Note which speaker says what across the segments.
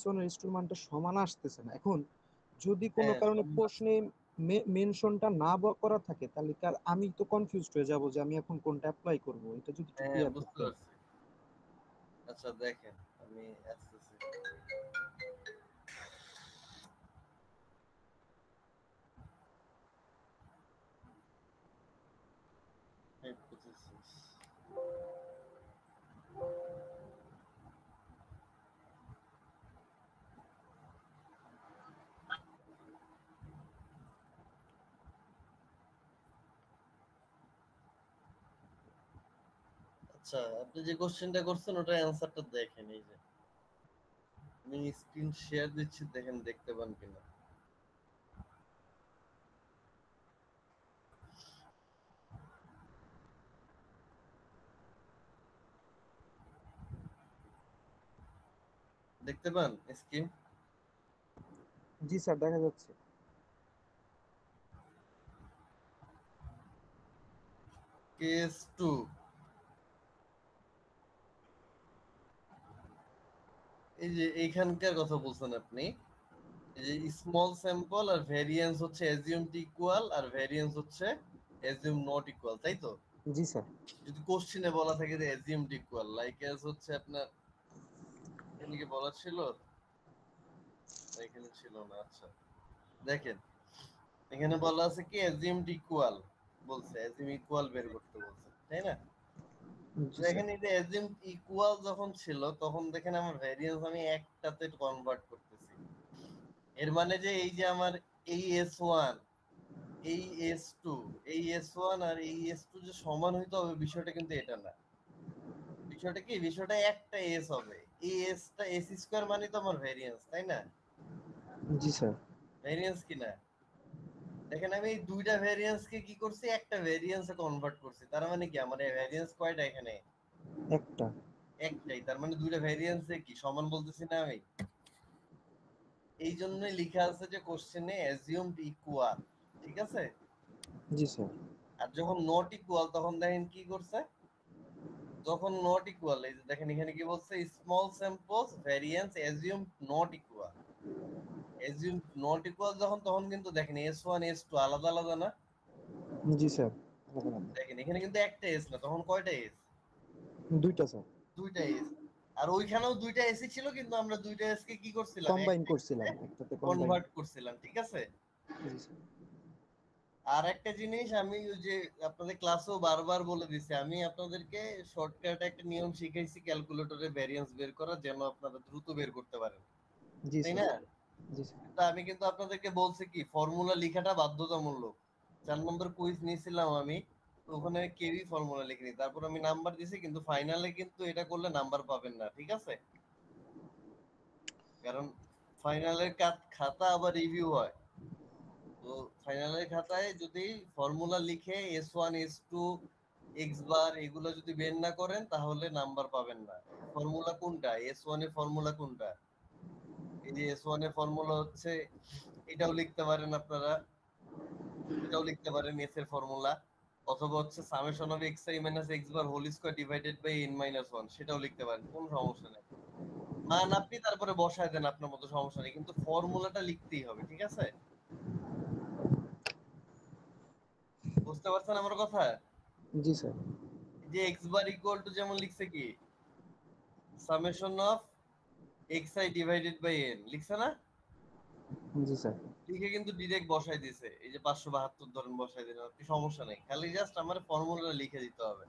Speaker 1: S1 আর S2 এর মানটা সমান আসতেছে না। এখন যদি কোনো
Speaker 2: হ্যাঁ
Speaker 1: কারণে
Speaker 2: সমান
Speaker 1: প্রশ্নে মেনশনটা না করা থাকে তাহলে আমি তো কনফিউজড হয়ে যাব যে আমি এখন কোনটা অ্যাপ্লাই করব। এটা যদি একটু
Speaker 2: হ্যাঁ
Speaker 1: ক্লিয়ার
Speaker 2: বুঝতে
Speaker 1: করতেন।
Speaker 2: পারছি। আচ্ছা দেখেন আমি আসতেছি। hypothesis আচ্ছা আপনি যে কোশ্চেনটা করছেন ওটা অ্যান্সারটা দেখেন। এই যে আমি স্ক্রিন শেয়ার দিচ্ছি, দেখেন দেখতে পান কিনা। দেখতে পান স্ক্রিন?
Speaker 1: জি স্যার, দেখা যাচ্ছে।
Speaker 2: কেস 2, এই যে এইখানকার কথা বলছেন আপনি, এই যে স্মল স্যাম্পল আর ভ্যারিয়েন্স হচ্ছে অ্যাজিউমড ইকুয়াল আর ভ্যারিয়েন্স হচ্ছে অ্যাজিউম নট ইকুয়াল, তাই তো?
Speaker 1: জি স্যার।
Speaker 2: যদি কোশ্চেনে বলা থাকে যে অ্যাজিউমড ইকুয়াল, লাইক এস হচ্ছে আপনার এখানে কি বলা ছিল? এখানে ছিল না। আচ্ছা দেখেন এখানে বলা আছে কি অ্যাজিউমড ইকুয়াল, বলছে অ্যাজিউম ইকুয়াল বের করতে বলছে, তাই না?
Speaker 1: জি স্যার।
Speaker 2: দেখেন এই যে অ্যাজিউমড ইকুয়াল যখন ছিল তখন দেখেন আমার ভ্যারিয়েন্স আমি একটাতে কনভার্ট করতেছি। এর মানে যে এই যে আমার এই S1 এই S2 এই S1 আর এই S2 যে সমান হইতে হবে বিষয়টা কিন্তু এটা না। বিষয়টা কি? বিষয়টা একটা S হবে। এই Sটা S স্কয়ার মানে তো আমার ভ্যারিয়েন্স, তাই না?
Speaker 1: জি স্যার।
Speaker 2: ভ্যারিয়েন্স কি না? দেখেন আমি এই দুইটা ভ্যারিয়েন্স কে কি করছি, একটা ভ্যারিয়েন্সে কনভার্ট করছি। তার মানে কি আমার এই ভ্যারিয়েন্স কয়টা এখানে?
Speaker 1: একটা।
Speaker 2: একটাই। তার মানে দুইটা ভ্যারিয়েন্সে কি সমান বলতেছি না আমি? এই জন্যই লেখা আছে যে কোশ্চেনে অ্যাজিউমড ইকুয়াল, ঠিক আছে?
Speaker 1: জি স্যার।
Speaker 2: আর যখন নট ইকুয়াল তখন দেখেন কি করছে, যখন নট ইকুয়াল এই যে দেখেন এখানে কি বলছে, small samples variance assume not equal. Assume not equal যখন, তখন কিন্তু দেখেন S1 S2 আলাদা আলাদা না?
Speaker 1: জি স্যার।
Speaker 2: দেখেন এখানে কিন্তু একটা এস না, তখন কয়টা এস?
Speaker 1: দুইটা স্যার।
Speaker 2: দুইটা এস। আর ওইখানেও দুইটা এসই ছিল কিন্তু আমরা দুইটা এস কে কি করছিলাম,
Speaker 1: কম্বাইন
Speaker 2: একটা
Speaker 1: করছিলাম, একটাতে কম্বাইন।
Speaker 2: কনভার্ট করছিলাম, ঠিক আছে?
Speaker 1: জি স্যার।
Speaker 2: আর একটা জিনিস আমি ওই যে আপনাদের ক্লাসেও বারবার বলে দিছি, আমি আপনাদেরকে শর্টকাট একটা নিয়ম শিখাইছি ক্যালকুলেটরে ভ্যারিয়েন্স বের করা, যেন আপনারা দ্রুত বের করতে পারেন,
Speaker 1: জি
Speaker 2: তাই
Speaker 1: স্যার।
Speaker 2: না?
Speaker 1: জি স্যার।
Speaker 2: তা আমি কিন্তু আপনাদেরকে বলছি কি ফর্মুলা লেখাটা বাধ্যতামূলক। 4 নম্বর কুইজ নিয়েছিলাম আমি, তো ওখানে কেউই ফর্মুলা লিখিনি, তারপর আমি নাম্বার দিছি, কিন্তু ফাইনালে কিন্তু এটা করলে নাম্বার পাবেন না, ঠিক আছে? কারণ ফাইনালের খাতা আবার রিভিউ হয়। তো ফাইনালের খাতায় যদি ফর্মুলা লিখে S1 S2 এক্স বার এগুলো যদি বের না করেন তাহলে নাম্বার পাবেন না। ফর্মুলা কোনটা? S1 এর ফর্মুলা কোনটা? এই যে S1 এর ফর্মুলা হচ্ছে, এটাও লিখতে পারেন আপনারা, এটাও লিখতে পারেন এস এর ফর্মুলা, অথবা হচ্ছে summation of x i minus x bar whole square divided by n minus 1, সেটাও লিখতে পারেন, কোনো সমস্যা নেই। মান আপনি তারপরে বসায় দেন আপনার মতো, সমস্যা নেই, কিন্তু ফর্মুলাটা লিখতেই হবে, ঠিক আছে? বুঝতে পারছেন আমার কথা?
Speaker 1: জি স্যার।
Speaker 2: যে এক্স বার ইকুয়াল টু যেমন লিখছে কি summation of x i divided by n, লিখছে না?
Speaker 1: জি স্যার।
Speaker 2: লিখে কিন্তু ডিরেক্ট বসাই দিছে, এই যে 572 ধরেন বসাই দিলেন আপনি, সমস্যা নেই, খালি জাস্ট আমার ফর্মুলাটা লিখে দিতে হবে।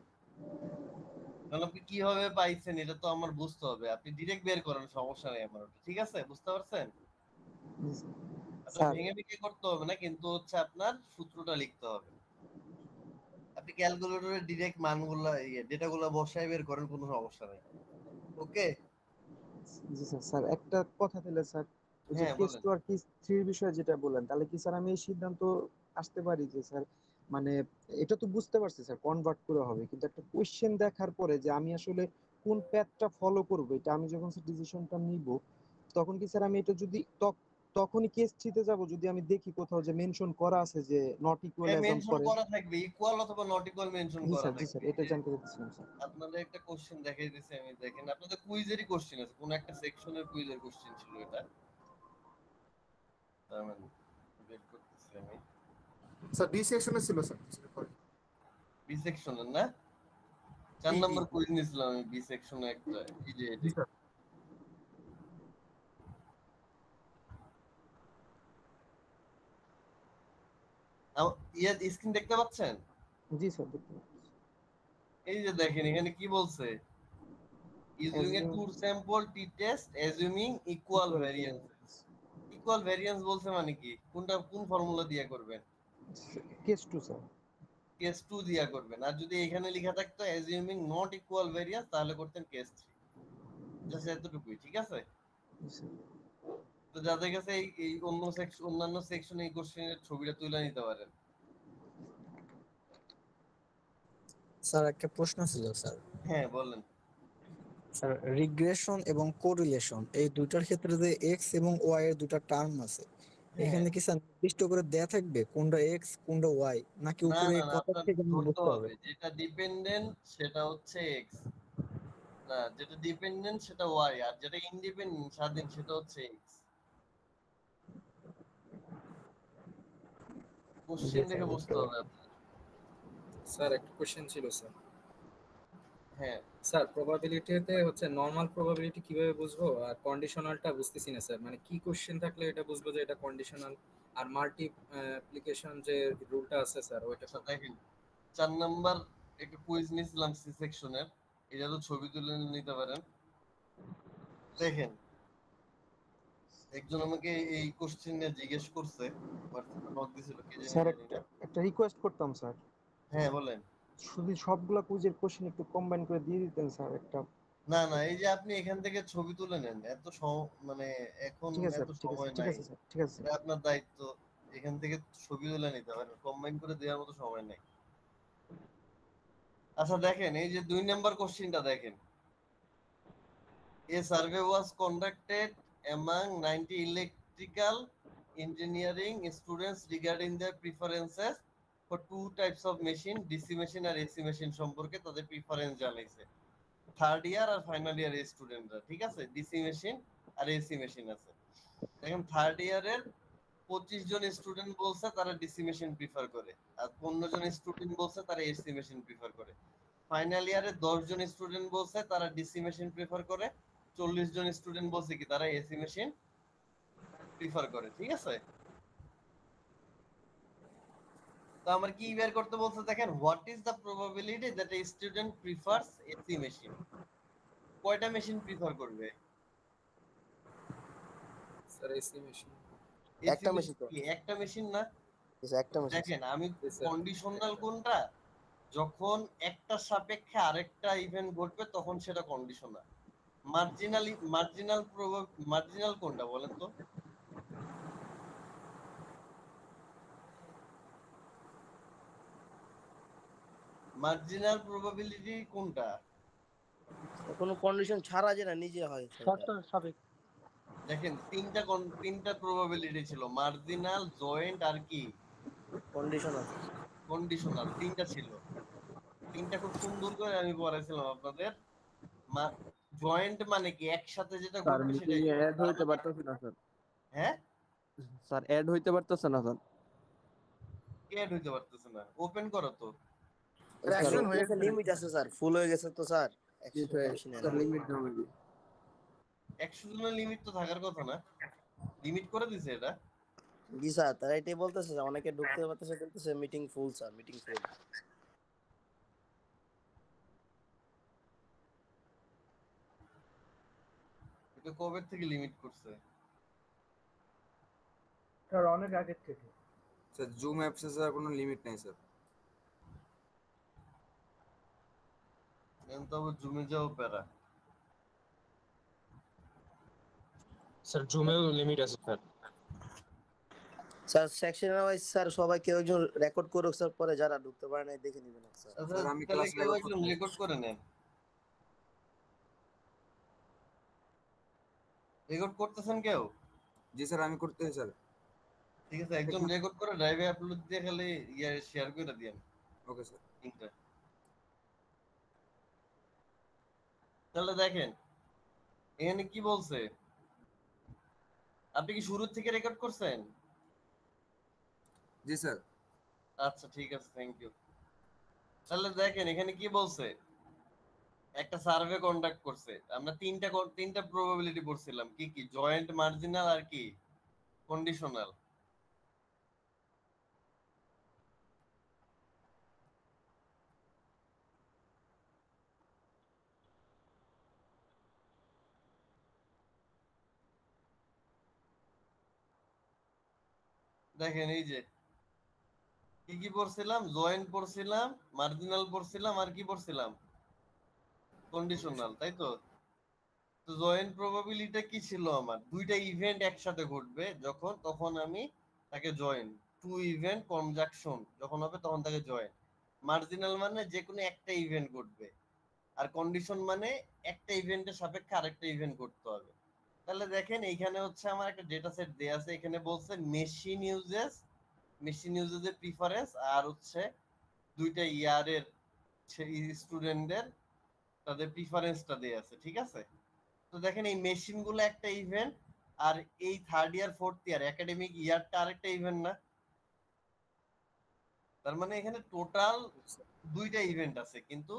Speaker 2: কারণ আপনি কিভাবে পাইছেন এটা তো আমার বুঝতে হবে, আপনি ডিরেক্ট বের করেন, সমস্যা নেই আমার ওটা, ঠিক আছে? বুঝতে পারছেন?
Speaker 1: জি স্যার।
Speaker 2: আপনার
Speaker 1: স্যার,
Speaker 2: ভেঙে ভেঙে করতে হবে না, কিন্তু হচ্ছে আপনার সূত্রটা লিখতে হবে। আপনি ক্যালকুলেটরে ডিরেক্ট মানগুলা ডেটাগুলো বসাই বের করেন, কোনো সমস্যা নেই। ওকে?
Speaker 1: জি স্যার। স্যার একটা কথা তাহলে স্যার, ওই যে
Speaker 2: হ্যাঁ
Speaker 1: কেস
Speaker 2: বলেন।
Speaker 1: টু আর কেস থ্রির বিষয়ে যেটা বললেন, তাহলে কি স্যার আমি এই সিদ্ধান্ত আসতে পারি যে স্যার, মানে এটা তো বুঝতে পারছি স্যার কনভার্ট করে হবে, কিন্তু একটা কোশ্চেন দেখার পরে যে আমি আসলে কোন প্যাথটা ফলো করবো, এটা আমি যখন স্যার ডিসিশনটা নিব, তখন কি স্যার আমি এটা যদি তখনই কেস থ্রিতে যাব যদি আমি দেখি কোথাও যে মেনশন করা আছে যে নট ইকুয়াল
Speaker 2: হ্যাঁ,
Speaker 1: অ্যাজাম
Speaker 2: মেনশন
Speaker 1: করে।
Speaker 2: করা থাকবে, ইকুয়াল অথবা নট ইকুয়াল মেনশন
Speaker 1: জি
Speaker 2: করা
Speaker 1: স্যার, জি
Speaker 2: থাকবে।
Speaker 1: স্যার,
Speaker 2: এই
Speaker 1: এটা
Speaker 2: যে
Speaker 1: জানতে চাচ্ছিলাম স্যার।
Speaker 2: আপনাদের একটা কোশ্চেন দেখাই দিছি আমি, দেখেন আপনাদের কুইজেরই কোশ্চেন আছে, কোন একটা সেকশনের কুইজের কোশ্চেন ছিল এটা। তার মানে বের করতেছি আমি।
Speaker 3: স্যার ডি সেকশনে ছিল স্যার।
Speaker 2: বি সেকশনের না, 4
Speaker 3: জি
Speaker 2: নাম্বার কুইজ নিছিলাম আমি বি সেকশনে একটা, এই যে
Speaker 3: জি
Speaker 2: এটাই।
Speaker 3: স্যার।
Speaker 2: ইয়ে স্ক্রিন দেখতে পাচ্ছেন?
Speaker 1: জি স্যার, দেখতে পাচ্ছি।
Speaker 2: এই যে দেখেন এখানে কি বলছে, using a two sample t test assuming equal variance। Equal variance বলছে মানে কি, কোনটা কোন ফর্মুলা দিয়ে করবেন?
Speaker 1: Case two sir.
Speaker 2: কেস 2 দিয়া করবেন। আর যদি এখানে লেখা থাকতো অ্যাজিউমিং নট ইকুয়াল ভ্যারিয়েন্স তাহলে করতেন কেস 3। জাস্ট এতটুকুই, ঠিক আছে?
Speaker 1: জি স্যার।
Speaker 2: তো যাদের কাছে এই অন্যান্য সেকশনে এই কোশ্চেনের ছবিটা তুলে নিতে পারেন।
Speaker 4: স্যার একটা প্রশ্ন ছিল স্যার।
Speaker 2: হ্যাঁ বলেন।
Speaker 4: স্যার রিগ্রেশন এবং কোরিলেশন এই দুইটার ক্ষেত্রে যে এক্স এবং ওয়াই এর দুটো টার্ম আছে,
Speaker 2: হ্যাঁ,
Speaker 4: এখানে কি স্যার নির্দিষ্ট করে দেয়া থাকবে কোনটা এক্স কোনটা ওয়াই, নাকি
Speaker 2: না
Speaker 4: উপরে
Speaker 2: না না,
Speaker 4: কথা
Speaker 2: আপনার
Speaker 4: থেকে আমি
Speaker 2: ধরতে
Speaker 4: বুঝতে হবে?
Speaker 2: হবে যেটা ডিপেন্ডেন্ট সেটা হচ্ছে এক্স, না যেটা ডিপেন্ডেন্ট সেটা ওয়াই, আর যেটা ইন্ডিপেন্ডেন্ট স্বাধীন সেটা হচ্ছে এক্স। কোশ্চেন দেখে বুঝতে হবে আপনার।
Speaker 5: স্যার একটা কোশ্চেন ছিল স্যার।
Speaker 2: হ্যাঁ,
Speaker 5: স্যার প্রবাবিলিটিতে হচ্ছে নরমাল প্রবাবিলিটি কিভাবে বুঝবো, আর কন্ডিশনালটা বুঝতেছি না স্যার, মানে কি কোশ্চেন থাকলে এটা বুঝবো যে এটা কন্ডিশনাল, আর মাল্টি অ্যাপ্লিকেশন যে রুলটা আছে স্যার ওইটা।
Speaker 2: আচ্ছা দেখেন 4 নাম্বার একটা কুইজ নিয়েছিলাম সি সেকশনের, এটা তো ছবি তুলে নিতে পারেন। দেখেন একজন আমাকে এই কোশ্চেন নিয়ে জিজ্ঞেস করছে, হোয়াটসঅ্যাপে নক দিছিল, কে জানি
Speaker 1: স্যার
Speaker 2: জানি
Speaker 1: একটা
Speaker 2: না।
Speaker 1: একটা রিকোয়েস্ট করতাম স্যার,
Speaker 2: হ্যাঁ বলেন।
Speaker 1: শুধু সবগুলা কুইজের কোশ্চেন একটু কম্বাইন করে দিয়ে দিতেন স্যার একটা।
Speaker 2: না না, এই যে আপনি এখান থেকে ছবি তুলে নেন, এত মানে এখন
Speaker 1: ঠিক আছে
Speaker 2: এত
Speaker 1: স্যার, ঠিক আছে,
Speaker 2: সময়
Speaker 1: ঠিক
Speaker 2: নাই,
Speaker 1: আছে স্যার, ঠিক আছে
Speaker 2: এটা
Speaker 1: স্যার।
Speaker 2: আপনার দায়িত্ব। এখান থেকে ছবি তুলে নিতে পারেন, কম্বাইন করে দেওয়ার মতো সময় নেই। আচ্ছা দেখেন এই যে 2 নাম্বার কোশ্চেনটা দেখেন, A survey was conducted among 90 electrical engineering students regarding their preferences for two types of machine, DC machine R AC machine সম্পর্কে তাদের প্রিফারেন্স জানাইছে। থার্ড ইয়ার আর ফাইনাল ইয়ারের স্টুডেন্টরা, ঠিক আছে? ডিসি মেশিন আর এসি মেশিন আছে। দেখেন থার্ড ইয়ারের 25 জন স্টুডেন্ট বলছে তারা ডিসি মেশিন প্রিফার করে, আর 15 জন স্টুডেন্ট বলছে তারা এসি মেশিন প্রিফার করে। ফাইনাল ইয়ারে 10 জন স্টুডেন্ট বলছে তারা ডিসি মেশিন প্রিফার করে, 40 জন স্টুডেন্ট বলছে কি তারা এসি মেশিন প্রিফার করে, ঠিক আছে? তো আমার কি বের করতে বলছে দেখেন, what is the probability that a student prefers AC machine. কয়টা মেশিন প্রিফার করবে?
Speaker 5: Sir AC machine.
Speaker 3: একটা মেশিন তো।
Speaker 2: একটা মেশিন না।
Speaker 3: একটা মেশিন।
Speaker 2: দেখেন আমি
Speaker 5: স্যার।
Speaker 2: কন্ডিশনাল কোনটা, যখন একটা সাপেক্ষে আরেকটা ইভেন্ট ঘটবে তখন সেটা কন্ডিশনাল। মার্জিনাল কোনটা বলেন তো? মার্জিনাল প্রবাবিলিটি কোনটা?
Speaker 3: কোনো কন্ডিশন ছাড়া যেটা নিজে হয় স্যার।
Speaker 2: দেখেন তিনটা প্রবাবিলিটি ছিল, মার্জিনাল, জয়েন্ট আর কি
Speaker 3: কন্ডিশন আছে।
Speaker 2: কন্ডিশনাল, তিনটা ছিল। তিনটা খুব সুন্দর করে আমি পড়াইছিলাম আপনাদের। জয়েন্ট মানে কি একসাথে যেটা
Speaker 6: স্যার
Speaker 2: ঘটবে
Speaker 6: মিটিং
Speaker 2: সেটাই।
Speaker 6: এ অ্যাড হইতে পারতেছে না স্যার।
Speaker 2: হ্যাঁ
Speaker 6: স্যার অ্যাড হইতে পারতেছে না স্যার।
Speaker 2: এড হইতে পারতেছে না, ওপেন করো তো।
Speaker 3: অ্যাকশন হয়ে গেছে, লিমিট আছে স্যার, ফুল হয়ে গেছে তো স্যার।
Speaker 6: স্যার লিমিট না হইবে।
Speaker 2: 100 জনের লিমিট তো থাকার কথা না, লিমিট করে দিছে এটা।
Speaker 3: জি স্যার, তারা এটাই বলতেছে, অনেকে ঢুকতে পারতেছে, বলতেছে মিটিং ফুল স্যার, মিটিং ফুল।
Speaker 2: এটা কবে থেকে লিমিট করছে?
Speaker 7: স্যার অনেক আগে থেকে।
Speaker 5: স্যার জুম অ্যাপসে স্যার কোনো লিমিট নাই স্যার।
Speaker 2: এখন তো আবার জুমে যাও প্যারা।
Speaker 8: স্যার জুমেও লিমিট আছে sir.
Speaker 3: Sir section wise sir সবাই কেউ একজন রেকর্ড করুক স্যার, পরে যারা ঢুকতে পারে না দেখে নেবেন স্যার।
Speaker 2: আচ্ছা
Speaker 5: আমি
Speaker 2: তাহলে
Speaker 5: ক্লাস
Speaker 2: কেউ একজন রেকর্ড করে নেন। রেকর্ড করতেছেন কেউ?
Speaker 9: জি স্যার আমি করতেছি স্যার।
Speaker 2: ঠিক আছে, একদম রেকর্ড করে ড্রাইভে আপলোড দিয়ে খালি শেয়ার করে দিয়েন।
Speaker 9: Okay sir.
Speaker 2: লিংকটা তাহলে দেখেন এখানে কি বলছে, আপনি কি শুরু থেকে রেকর্ড করছেন?
Speaker 9: জি স্যার।
Speaker 2: আচ্ছা ঠিক আছে, থ্যাংক ইউ। তাহলে দেখেন এখানে কি বলছে, একটা সার্ভে কন্ডাক্ট করছে, আমরা তিনটা প্রবাবিলিটি পড়ছিলাম, কি কি? জয়েন্ট, মার্জিনাল আর কি কন্ডিশনাল। দেখেন এই যে কি কি পড়ছিলাম, জয়েন্ট পড়ছিলাম, মার্জিনাল পড়ছিলাম, আর কি পড়ছিলাম? কন্ডিশনাল, তাই তো? তো জয়েন্ট প্রবাবিলিটি কি ছিল আমার? দুইটা ইভেন্ট একসাথে ঘটবে যখন, তখন আমি তাকে জয়েন্ট। টু ইভেন্ট কনজাকশন যখন হবে তখন তাকে জয়েন্ট। মার্জিনাল মানে যে কোনো একটা ইভেন্ট ঘটবে, আর কন্ডিশন মানে একটা ইভেন্টের সাপেক্ষে আরেকটা ইভেন্ট করতে হবে। তাহলে দেখেন এইখানে হচ্ছে আমার একটা ডেটা সেট দেয়া আছে, এখানে বলছে মেশিন ইউজেসের প্রিফারেন্স, আর হচ্ছে দুইটা ইয়ারের স্টুডেন্টদের তাদের প্রিফারেন্সটা দেয়া আছে, ঠিক আছে? তো দেখেন এই মেশিন গুলো একটা ইভেন্ট, আর এই third year fourth year academic ইয়ারটা আরেকটা ইভেন্ট না? তার মানে এখানে টোটাল দুইটা ইভেন্ট আছে, কিন্তু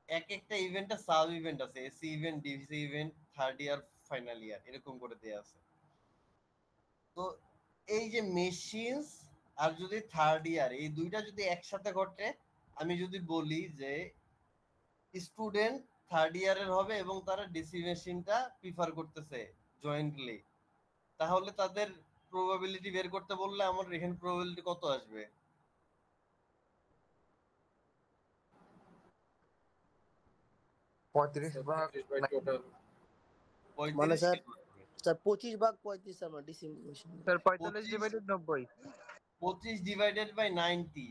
Speaker 2: এক একটা ইভেন্টে সাব ইভেন্ট আছে, AC event, DVC event, third year, final year, এরকম করে দেয়া আছে। তো এই যে মেশিনস আর যদি থার্ড ইয়ার এই দুইটা যদি একসাথে ঘটে, আমি যদি বলি যে স্টুডেন্ট থার্ড ইয়ারের হবে এবং তারা ডিসি মেশিনটা প্রিফার করতেছে জয়েন্টলি, তাহলে তাদের প্রবাবিলিটি বের করতে বললে আমার এখানে প্রবাবিলিটি কত আসবে?
Speaker 3: মানে স্যার 25/35 আমার DC machine.
Speaker 6: Sir 45/90।
Speaker 2: 25 divided by 90,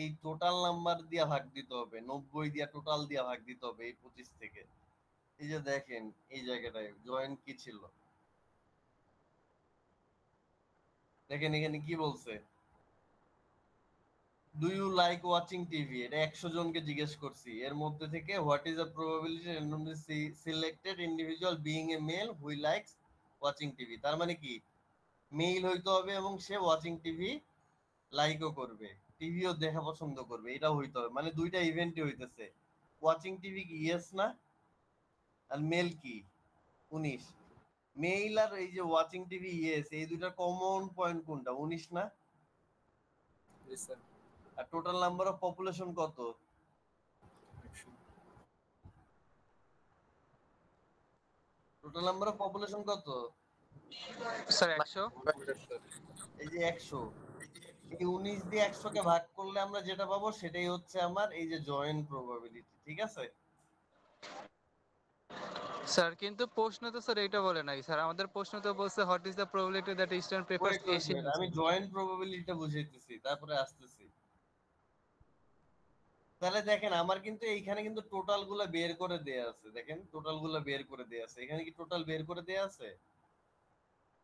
Speaker 2: এই টোটাল নাম্বার দিয়া ভাগ দিতে হবে, 90 দিয়া টোটাল দিয়া ভাগ দিতে হবে এই 25 থেকে। এই যে দেখেন এই জায়গাটায় জয়েন্ট কি ছিল, দেখেন এখানে কি বলছে, do you like watching TV, এটা 100 জনকে জিজ্ঞেস করছি, এর মধ্যে থেকে what is the probability randomly selected individual being a male who likes watching TV. তার মানে কি, মেল হইতে হবে এবং সে ওয়াচিং টিভি লাইকও করবে, টিভিও দেখা পছন্দ করবে, এটাও হইতে হবে। মানে দুইটা ইভেন্টই হইতেছে। ওয়াচিং টিভি কি ইয়েস না? আর মেল কি 19। মেইল আর এই যে ওয়াচিং টিভি ইয়েস, এই দুইটার কমন পয়েন্ট কোনটা? 19 না? আর টোটাল নাম্বার অফ পপুলেশন কত? টোটাল নাম্বার অফ পপুলেশন কত
Speaker 8: স্যার? 100।
Speaker 2: এই যে 100, এই 19 দিয়ে 100 কে ভাগ করলে আমরা যেটা পাবো সেটাই হচ্ছে আমার এই যে জয়েন্ট প্রবাবিলিটি, ঠিক আছে?
Speaker 8: স্যার কিন্তু প্রশ্ন তো স্যার এটা বলে নাই স্যার, আমাদের প্রশ্ন তো বলছে what is the probability that student prefers AC.
Speaker 2: আমি জয়েন্ট প্রবাবিলিটিটা বুঝাইতেছি, তারপরে আসতেছি। তাহলে দেখেন আমার কিন্তু এইখানে কিন্তু টোটাল গুলা বের করে দেয়া আছে, দেখেন টোটাল গুলা বের করে দেয়া আছে। এখানে কি টোটাল বের করে দেয়া আছে?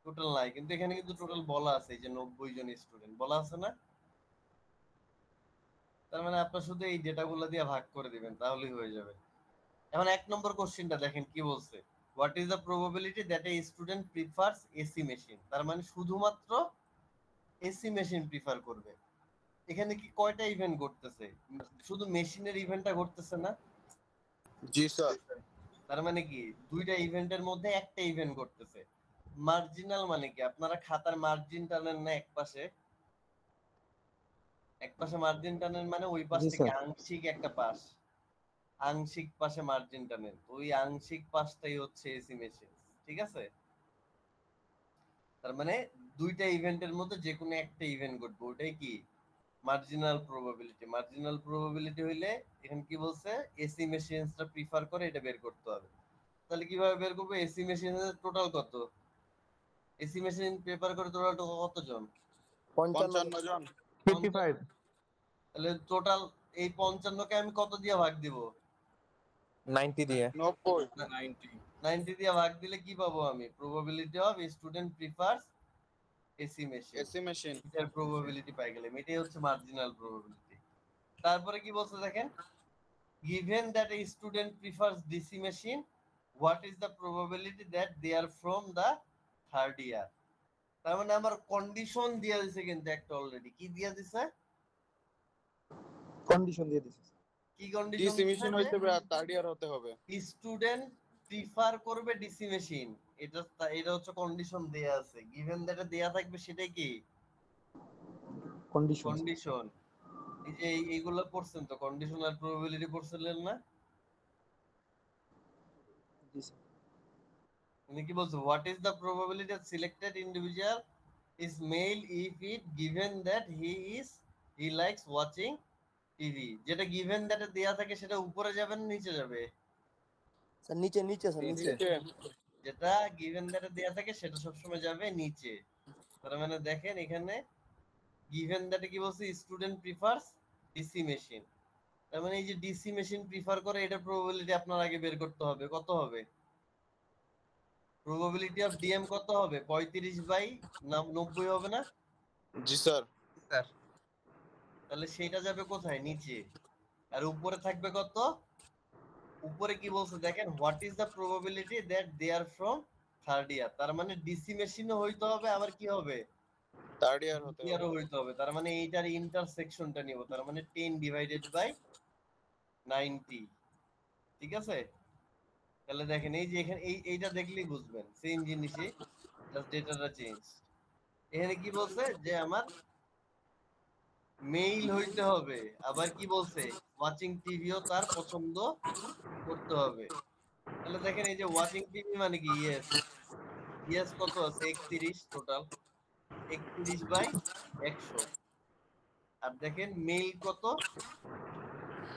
Speaker 2: টোটাল নাই, কিন্তু এখানে কিন্তু টোটাল বলা আছে, এই যে 90 জন স্টুডেন্ট বলা আছে না? তার মানে আপনার শুধু এই ডেটাগুলো দিয়ে ভাগ করে দিবেন তাহলেই হয়ে যাবে। এখন 1 নম্বর কোশ্চেনটা দেখেন কি বলছে, what is the probability that a student prefers AC machine. তার মানে শুধুমাত্র এসি মেশিন প্রিফার করবে। এখানে কি কয়টা ইভেন্ট ঘটতেছে? শুধু মেশিনের ইভেন্টটা ঘটতেছে না?
Speaker 9: জি স্যার।
Speaker 2: তার মানে কি দুইটা ইভেন্টের মধ্যে একটা ইভেন্ট ঘটতেছে। মার্জিনাল মানে কি, আপনারা খাতার মার্জিন টানেন না এক পাশে? এক পাশে মার্জিন টানেন মানে ওই পাশ
Speaker 1: জি
Speaker 2: থেকে
Speaker 1: স্যার।
Speaker 2: আংশিক একটা পাশ, আংশিক পাশে মার্জিন টানেন, ওই আংশিক পাশটাই হচ্ছে এসি মেশিন, ঠিক আছে? তার মানে দুইটা ইভেন্টের মধ্যে যে কোনো একটা ইভেন্ট ঘটবে, ওটাই কি মার্জিনাল প্রবাবিলিটি। মার্জিনাল প্রবাবিলিটি হইলে এখানে কি বলছে, এসি মেশিনসটা প্রিফার করে, এটা বের করতে হবে। তাহলে কিভাবে বের করবো? এসি মেশিনের টোটাল কত? এসি মেশিন প্রিফার করে টোটাল কতজন?
Speaker 3: 55
Speaker 6: জন।
Speaker 8: 55।
Speaker 2: তাহলে টোটাল এই 55 কে আমি কত দিয়ে ভাগ দিব?
Speaker 6: 90 দিয়ে।
Speaker 9: 90।
Speaker 5: 90
Speaker 2: 90 দিয়ে ভাগ দিলে কি পাবো আমি? Probability of student prefers AC machine,
Speaker 9: AC machine.
Speaker 2: এটার প্রবাবিলিটি পাই গেলাম। এটাই হচ্ছে মার্জিনাল প্রবাবিলিটি। তারপরে কি বলছে দেখেন, given that a student prefers DC machine, what is the probability that they are from the third year? তার মানে আমার কন্ডিশন দিয়া দিছে কিন্তু একটা অলরেডি। কি দিয়া দিছে?
Speaker 1: কন্ডিশন দিয়ে দিছে।
Speaker 2: কি কন্ডিশন
Speaker 9: ডিসি
Speaker 2: দিছে?
Speaker 9: মেশিন হইতে হবে আর থার্ড ইয়ার হতে হবে।
Speaker 2: স্টুডেন্ট প্রিফার করবে ডিসি মেশিন, এটা হচ্ছে কন্ডিশন দেয়া আছে। given that দেয়া থাকবে সেটাই কি
Speaker 1: কন্ডিশন।
Speaker 2: কন্ডিশন। এই যে এইগুলো পড়ছেন তো, কন্ডিশনাল প্রবাবিলিটি পড়ছিলেন না?
Speaker 1: জি স্যার।
Speaker 2: উনি কি বলছে, what is the probability that selected individual is male if it given that he likes watching TV. যেটা গিভেন দ্যাটে দেয়া থাকে সেটা উপরে যাবে না নিচে যাবে?
Speaker 3: স্যার নিচে নিচে স্যার নিচে।
Speaker 2: যেটা গিভেন দ্যাটে দেয়া থাকে সেটা সবসময় যাবে নিচে। তার মানে দেখেন এখানে গিভেন দ্যাটে কি বলছে, স্টুডেন্ট প্রিফারস ডিসি মেশিন। তার মানে এই যে ডিসি মেশিন প্রিফার করে, এটা প্রবাবিলিটি আপনার আগে বের করতে হবে। কত হবে? প্রবাবিলিটি অফ ডিএম কত হবে? 35/90 হবে না?
Speaker 9: জি স্যার।
Speaker 6: স্যার
Speaker 2: তাহলে সেটা যাবে কোথায়? নিচে। আর উপরে থাকবে কত? উপরে কি বলছে দেখেন, what is the probability that they are from third year. তার মানে ডিসি মেশিনও হইতে হবে, আবার কি হবে?
Speaker 9: থার্ড ইয়ার হতে
Speaker 2: ইয়ারও
Speaker 9: হবে।
Speaker 2: হইতে হবে। তার মানে এইটার ইন্টারসেকশনটা নিব। তার মানে 10/90। ঠিক আছে? তাহলে দেখেন এই যে এখানে এইটা দেখলেই বুঝবেন সেম জিনিসই, জাস্ট ডেটাটা চেঞ্জ। এখানে কি বলছে যে আমার মেইল হইতে হবে, আবার কি বলছে ওয়াচিং টিভিও তার পছন্দ করতে হবে। তাহলে দেখেন এই যে ওয়াচিং টিভি মানে কি, ইয়েস। ইয়েস কত আছে? 31 টোটাল, 31/100। আর দেখেন মেইল কত,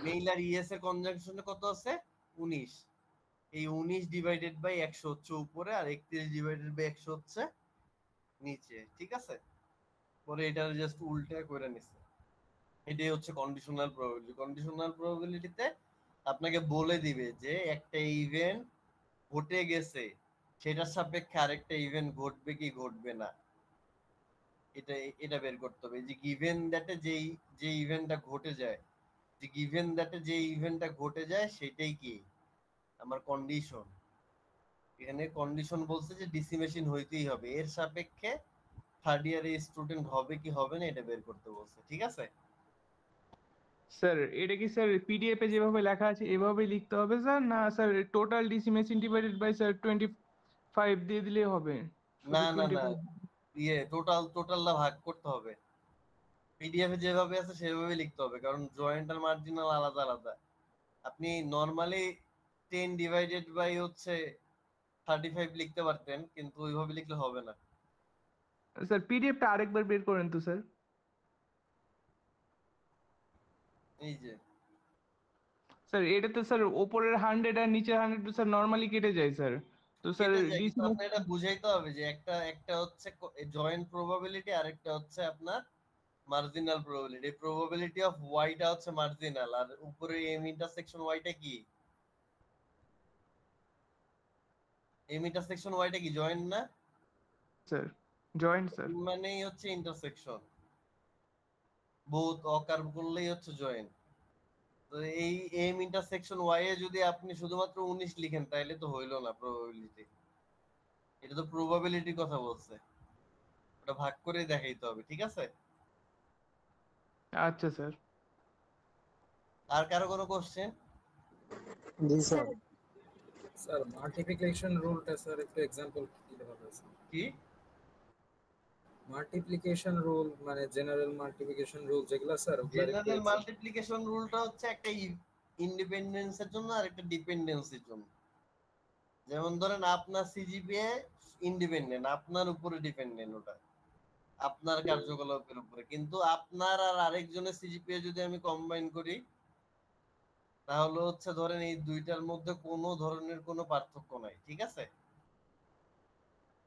Speaker 2: মেইল আর ইয়েস এর কনজাংশনে কত আছে? 19। এই 19/100 হচ্ছে উপরে, আর 31/100 হচ্ছে নিচে। ঠিক আছে? পরে এটা জাস্ট উল্টা করে নিছে। এটাই হচ্ছে কন্ডিশনাল প্রবাবিলিটি। কন্ডিশনাল প্রবাবিলিটিতে আপনাকে বলে দিবে যে একটা ইভেন্ট ঘটে গেছে, সেটার সাপেক্ষে আরেকটা ইভেন্ট ঘটবে কি ঘটবে না, এটা বের করতে হবে। যে গিভেন দ্যাটে যে ইভেন্টটা ঘটে যায়, যে গিভেন দ্যাটে যে ইভেন্টটা ঘটে যায় সেটাই কি আমার কন্ডিশন। এখানে কন্ডিশন বলছে যে ডিসি মেশিন হইতেই হবে, এর সাপেক্ষে থার্ড ইয়ারে স্টুডেন্ট হবে কি হবে না এটা বের করতে বলছে। ঠিক আছে
Speaker 10: স্যার এটা কি স্যার পিডিএফ এ যেভাবে লেখা আছে এভাবেই লিখতে হবে স্যার, না sir total DC machine divided by sir 25 দিয়ে দিলেই হবে?
Speaker 2: না
Speaker 10: শুধু
Speaker 2: না না
Speaker 10: 25
Speaker 2: টোটালটা ভাগ করতে হবে। পিডিএফ এ যেভাবে আছে সেভাবে লিখতে হবে, কারণ জয়েন্ট আর মার্জিনাল আলাদা আলাদা। আপনি নরমালি 10/হচ্ছে 35 লিখতে পারতেন, কিন্তু ওইভাবে লিখলে হবে না।
Speaker 10: স্যার পিডিএফটা আরেকবার বের করেন তো স্যার।
Speaker 2: এই যে
Speaker 10: স্যার এটা তো স্যার উপরের 100 আর নিচের 100 তো স্যার নরমালি কেটে যায় স্যার। তো স্যার
Speaker 2: কেটে যায়,
Speaker 10: ডিসি
Speaker 2: কিন্তু আপনার এটা বুঝাইতে হবে যে একটা হচ্ছে জয়েন্ট প্রবাবিলিটি, আর একটা হচ্ছে আপনার মার্জিনাল প্রবাবিলিটি। প্রবাবিলিটি অফ ওয়াইটা হচ্ছে মার্জিনাল, আর উপরে এম ইন্টারসেকশন ওয়াইটা কি? এম ইন্টারসেকশন ওয়াইটা কি জয়েন্ট না?
Speaker 10: Sir joint sir.
Speaker 2: মানেই হচ্ছে ইন্টারসেকশন, বোথ অকার করলেই হচ্ছে জয়েন্ট। তো এই এম ইন্টারসেকশন ওয়াই এ যদি আপনি শুধুমাত্র 19 লিখেন তাহলে তো হইলো না প্রবাবিলিটি। এটা তো প্রবাবিলিটির কথা বলছে, ওটা ভাগ করে দেখাইতে হবে। ঠিক আছে?
Speaker 10: আচ্ছা স্যার।
Speaker 2: আর কারো কোনো কোশ্চেন?
Speaker 1: জি স্যার।
Speaker 5: স্যার মাল্টিপ্লিকেশন রুলটা স্যার একটু एग्जांपल দিলে ভালো হয়।
Speaker 2: কি
Speaker 5: মাল্টিপ্লিকেশন রুল মানে জেনারেল মাল্টিপ্লিকেশন রুল যেগুলো স্যার ওগুলা
Speaker 2: জেনারেল মাল্টিপ্লিকেশন রুলটা হচ্ছে একটা ইন্ডিপেন্ডেন্সের জন্য আর একটা ডিপেন্ডেন্সির জন্য। যেমন ধরেন আপনার সিজিপিএ ইন্ডিপেন্ডেন্ট, আপনার উপরে ডিপেন্ডেন্ট, ওটা আপনার কার্যকলাপের উপরে। কিন্তু আপনার আর আরেকজনের সিজিপিএ যদি আমি কম্বাইন করি, তাহলে হচ্ছে ধরেন এই দুইটার মধ্যে কোনো ধরনের কোনো পার্থক্য নাই। ঠিক আছে?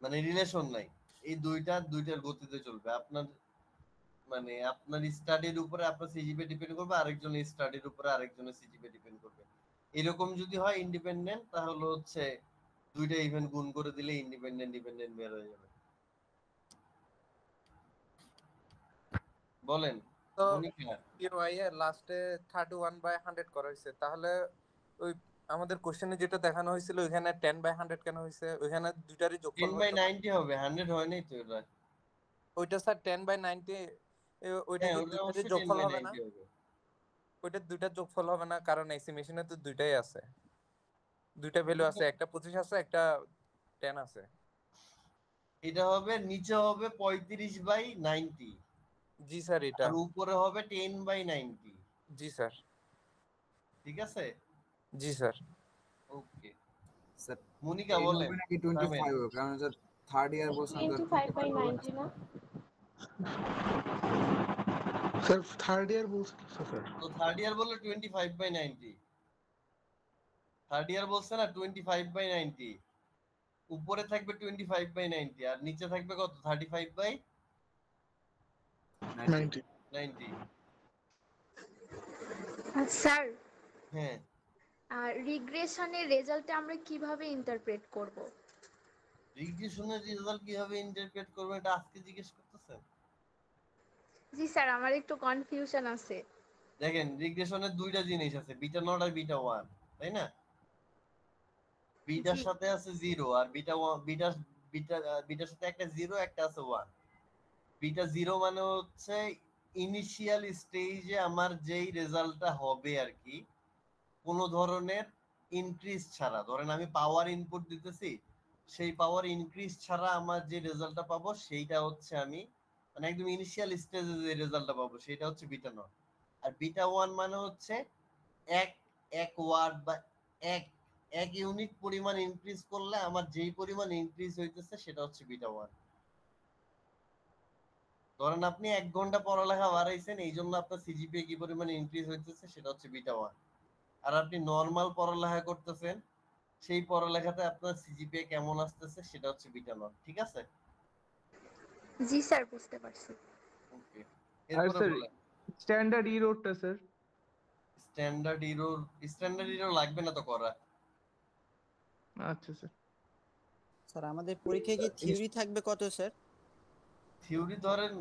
Speaker 2: মানে রিলেশন নাই, এই দুইটার গতিতে চলবে। আপনার মানে আপনার স্টাডির উপরে আপনার সিজিপিএ ডিপেন্ড করবে, আরেকজনের স্টাডির উপরে আরেকজনের সিজিপিএ ডিপেন্ড করবে। এরকম যদি হয় ইন্ডিপেন্ডেন্ট, তাহলে হচ্ছে দুইটা ইভেন্ট গুণ করে দিলে ইন্ডিপেন্ডেন্ট ডিপেন্ডেন্ট বের হয়ে যাবে। বলেন
Speaker 6: তো
Speaker 2: মনিকা।
Speaker 6: PY এর লাস্টে 31/100 করা হয়েছে, তাহলে ওই আমাদের কোশ্চেনে যেটা দেখানো হয়েছিল ওইখানে 10/100 কেন হয়েছে? ওইখানে দুইটারই যোগফল হতো না?
Speaker 2: 10/90 হবে, 100 হয় নাই তো এটা।
Speaker 6: ওইটা স্যার 10/90, ওইটা
Speaker 2: হ্যাঁ
Speaker 6: কি
Speaker 2: ওটা
Speaker 6: দুইটারই
Speaker 2: অবশ্যই
Speaker 6: যোগফল হবে না?
Speaker 2: 10/90 হবে।
Speaker 6: ওইটা দুইটার যোগফল হবে না, কারণ এসি মেশিনে তো দুইটাই আছে, দুইটা ভ্যালু আছে, একটা 25 আছে, একটা 10 আছে।
Speaker 2: এটা হবে নিচে হবে 35/90।
Speaker 6: জি স্যার, এটা
Speaker 2: আর উপরে হবে 10/90।
Speaker 6: জি স্যার।
Speaker 2: ঠিক আছে।
Speaker 6: জি স্যার।
Speaker 2: ওকে
Speaker 5: স্যার
Speaker 2: মনিকা
Speaker 5: 10
Speaker 2: বলেন।
Speaker 5: হবে নাকি 25 হবে? কারণ স্যার থার্ড ইয়ার বলছেন তো
Speaker 11: 25/90 না?
Speaker 12: স্যার থার্ড ইয়ার বলছে স্যার।
Speaker 2: তো থার্ড ইয়ার বললে 25/90। থার্ড ইয়ার বলছে না 25/90, উপরে থাকবে 25/90 আর নিচে থাকবে কত 35/90।
Speaker 11: স্যার
Speaker 2: হ্যাঁ
Speaker 11: রিগ্রেশনের রেজাল্টে আমরা কিভাবে ইন্টারপ্রেট করব?
Speaker 2: রিগ্রেশনের রেজাল্ট কিভাবে ইন্টারপ্রেট করবে এটা আজকে জিজ্ঞেস করতেছেন?
Speaker 11: জি স্যার, আমার একটু কনফিউশন আছে।
Speaker 2: দেখেন রিগ্রেশনের দুইটা জিনিস আছে, বিটা নট আর বিটা 1, তাই না? বিটার সাথে আছে 0 আর বিটা বিটার সাথে একটা 0 একটা আছে 1। বিটা 0 মানে হচ্ছে ইনিশিয়াল স্টেজে আমার যেই রেজাল্টটা হবে আর কি, কোনো ধরনের ইনক্রিজ ছাড়া। ধরেন আমি পাওয়ার ইনপুট দিতেছি, সেই পাওয়ার ইনক্রিজ ছাড়া আমার যে রেজাল্টটা পাবো সেইটা হচ্ছে আমি মানে একদম ইনিশিয়াল স্টেজে যে রেজাল্টটা পাবো সেটা হচ্ছে বিটা নট। আর বিটা 1 মানে হচ্ছে এক ওয়াট বা এক ইউনিট পরিমাণ ইনক্রিজ করলে আমার যেই পরিমাণ ইনক্রিজ হইতেছে সেটা হচ্ছে বিটা 1। ধরেন আপনি 1 ঘন্টা পড়ালেখা বাড়াইছেন, এই জন্য আপনার সিজিপিএ কি পরিমাণ ইনক্রিজ হইতেছে সেটা হচ্ছে বিটা 1। আর আপনি নরমাল পড়ালেখা করতেছেন, সেই পড়ালেখাতে আপনার সিজিপিএ কেমন আসতেছে সেটা হচ্ছে বিটা নট। ঠিক আছে?
Speaker 11: জি স্যার, বুঝতে পারছি।
Speaker 2: ওকে
Speaker 10: আর
Speaker 2: এরপরে
Speaker 10: স্যার
Speaker 2: বলেন।
Speaker 10: স্ট্যান্ডার্ড ইরোরটা স্যার।
Speaker 2: স্ট্যান্ডার্ড এরর লাগবে না তো করা।
Speaker 10: আচ্ছা স্যার।
Speaker 3: স্যার আমাদের পরীক্ষায় কি থিওরি থাকবে কত স্যার?
Speaker 2: থিওরি ধরেন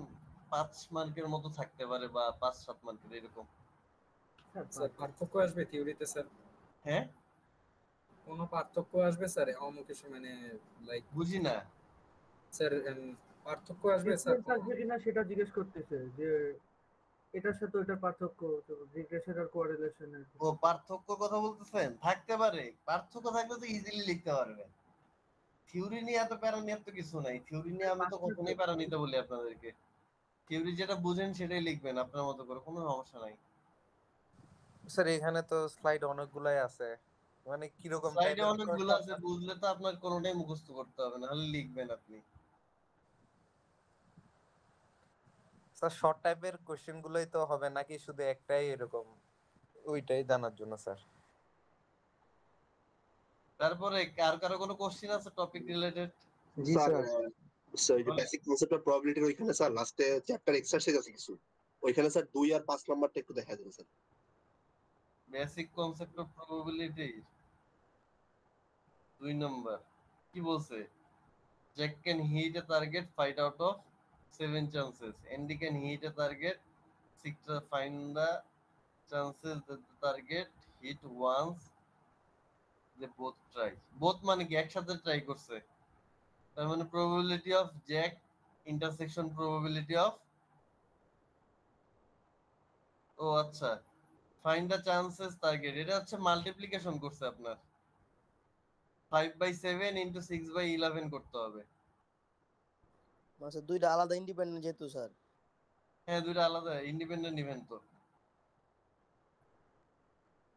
Speaker 2: 5 মার্কের মতো থাকতে পারে বা 5-7 মার্কের এরকম।
Speaker 5: স্যার পার্থক্য আসবে থিওরিতে স্যার?
Speaker 2: হ্যাঁ
Speaker 5: কোনো পার্থক্য আসবে স্যার অমুক মানে লাইক
Speaker 2: বুঝি না
Speaker 5: স্যার, পার্থক্য আসবে স্যার?
Speaker 7: ডিফারেন্স আসবে কিনা সেটা জিজ্ঞেস করতেছে, যে এটার সাথে ওটার পার্থক্য, রিগ্রেশন আর কোরিলেশনের।
Speaker 2: ও পার্থক্য কথা বলতেছেন? থাকতে পারে, পার্থক্য থাকলে তো ইজিলি লিখতে পারবেন। থিওরি নিয়ে এত প্যারা নিয়ে তো কিছু নাই। থিওরি নিয়ে আমি তো কখনোই প্যারা নিতে বলি আপনাদেরকে। থিওরি যেটা বুঝেন সেটাই লিখবেন আপনার মতো করে, কোনো সমস্যা নাই।
Speaker 6: স্যার এখানে তো স্লাইড অনেকগুলাই আছে, মানে কি রকম
Speaker 2: স্লাইডে
Speaker 6: টাইপের
Speaker 2: অনেকগুলো আছে, বুঝলে তো আপনার কোনোটাই মুখস্থ করতে হবে না, খালি লিখবেন আপনি।
Speaker 6: স্যার শর্ট টাইপের কোশ্চেন গুলোই তো হবে নাকি শুধু একটাই এরকম? ওইটাই জানার জন্য স্যার।
Speaker 2: তারপরে কারো কোনো কোশ্চেন আছে টপিক রিলেটেড?
Speaker 1: জি স্যার।
Speaker 13: স্যার যে বেসিক কনসেপ্ট অফ প্রবাবিলিটির ওইখানে স্যার লাস্টে চ্যাপ্টার এক্সারসাইজ আছে কিছু, ওইখানে স্যার 2 আর 5 নাম্বারটা একটু দেখা দেন sir.
Speaker 2: Basic concept of probability 2 number কি বলছে? Jack can hit a target 5 out of 7 chances. Andy can hit a target 6 to find the chances that the target hit once they both try. Both মানে কি একসাথে try করছে, তার মানে probability of Jack intersection probability of ও আচ্ছা find the chances target, এটা হচ্ছে multiplication করছে আপনার 5/7 into 6/11 করতে হবে।
Speaker 3: মানে দুইটা আলাদা ইন্ডিপেন্ডেন্ট যেহেতু স্যার।
Speaker 2: হ্যাঁ দুইটা আলাদা ইন্ডিপেন্ডেন্ট ইভেন্ট তো।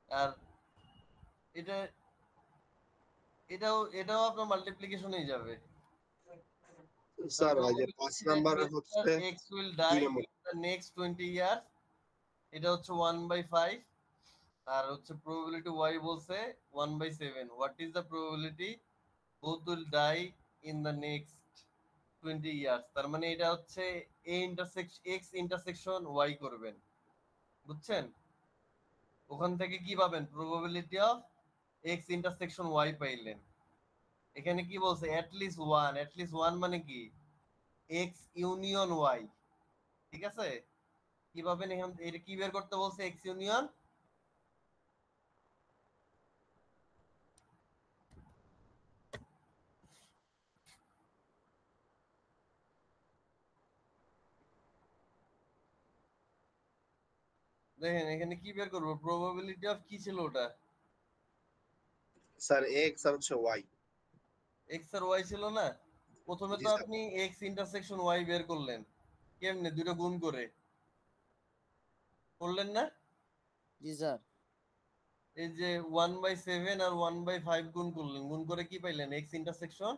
Speaker 2: আর এটাও আপনার মাল্টিপ্লিকেশনেই যাবে।
Speaker 13: স্যার ওই যে 5 নাম্বার হচ্ছে
Speaker 2: x will die in the next 20 years, এটা হচ্ছে 1/5 আর হচ্ছে probability y বলছে 1/7. what is the probability both will die in the next 20 years? তার মানে এটা হচ্ছে x intersection y করবেন, বুঝছেন? ওখান থেকে কি পাবেন? probability of x intersection y পাইলেন। এখানে কি বলছে at least ওয়ান মানে কি x ইউনিয়ন y, ঠিক আছে? কিভাবে এটা কি বের করতে বলছে x ইউনিয়ন? দেখেন এখানে কি বের করবো, প্রবাবিলিটি অফ কি ছিল ওটা?
Speaker 13: স্যার এক্স আর হচ্ছে ওয়াই।
Speaker 2: x আর y ছিল না? প্রথমে
Speaker 13: জি
Speaker 2: তো
Speaker 13: স্যার।
Speaker 2: আপনি x ইন্টারসেকশন y বের করলেন কেমনে, দুটো গুণ করে করলেন না?
Speaker 3: জি স্যার।
Speaker 2: এই যে 1/7 আর 1/5 গুণ করলেন, গুণ করে কি পাইলেন? x ইন্টারসেকশন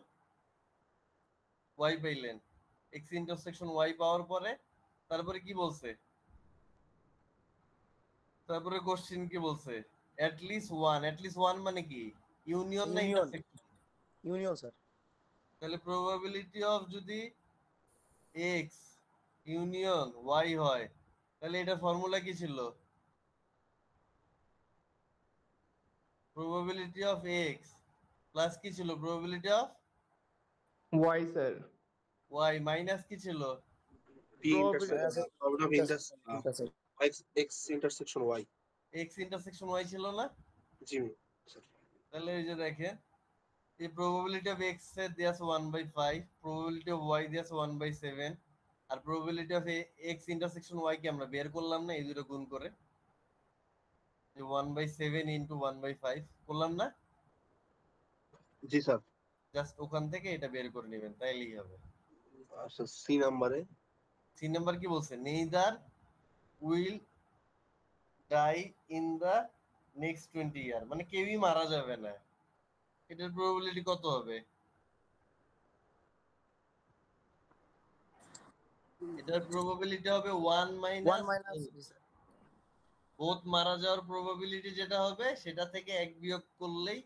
Speaker 2: y পাইলেন। x ইন্টারসেকশন y পাওয়ার পরে তারপরে কি বলছে? তারপরে কোশ্চেন কি বলছে? at least one মানে কি ইউনিয়ন না
Speaker 3: ইউনিয়ন,
Speaker 2: ইন্টারসেকশন?
Speaker 3: Union sir.
Speaker 2: তাহলে প্রবাবিলিটি অফ যদি x ইউনিয়ন y হয় তাহলে এটা ফর্মুলা কি ছিল? প্রবাবিলিটি অফ x প্লাস কি ছিল? Probability of
Speaker 10: y sir.
Speaker 2: y minus কি ছিল?
Speaker 13: P intersection
Speaker 3: intersection
Speaker 13: x intersection y.
Speaker 2: x intersection y ছিল না?
Speaker 13: জি স্যার।
Speaker 2: তাহলে এই যে দেখেন এই প্রবাবিলিটি অফ x এর দেয়া আছে 1/5, প্রবাবিলিটি অফ y দেয়া আছে 1/7, আর probability of x intersection y কে আমরা বের করলাম না এই দুটো গুণ করে, যে 1/7 ইনটু 1/5 করলাম না?
Speaker 13: জি স্যার।
Speaker 2: জাস্ট ওখান থেকে এটা বের করে নেবেন তাইলেই হবে।
Speaker 13: আচ্ছা সি নাম্বারে
Speaker 2: সি নাম্বার কি বলছে? Neither will die in the next 20 year, মানে কেউই মারা যাবে না। এটার প্রবাবিলিটি কত হবে? এটার প্রবাবিলিটি হবে 1
Speaker 3: 1
Speaker 2: মাইনাস
Speaker 3: মাইনাস
Speaker 2: বোথ মারা যাওয়ার প্রবাবিলিটি যেটা হবে সেটা থেকে 1 বিয়োগ করলেই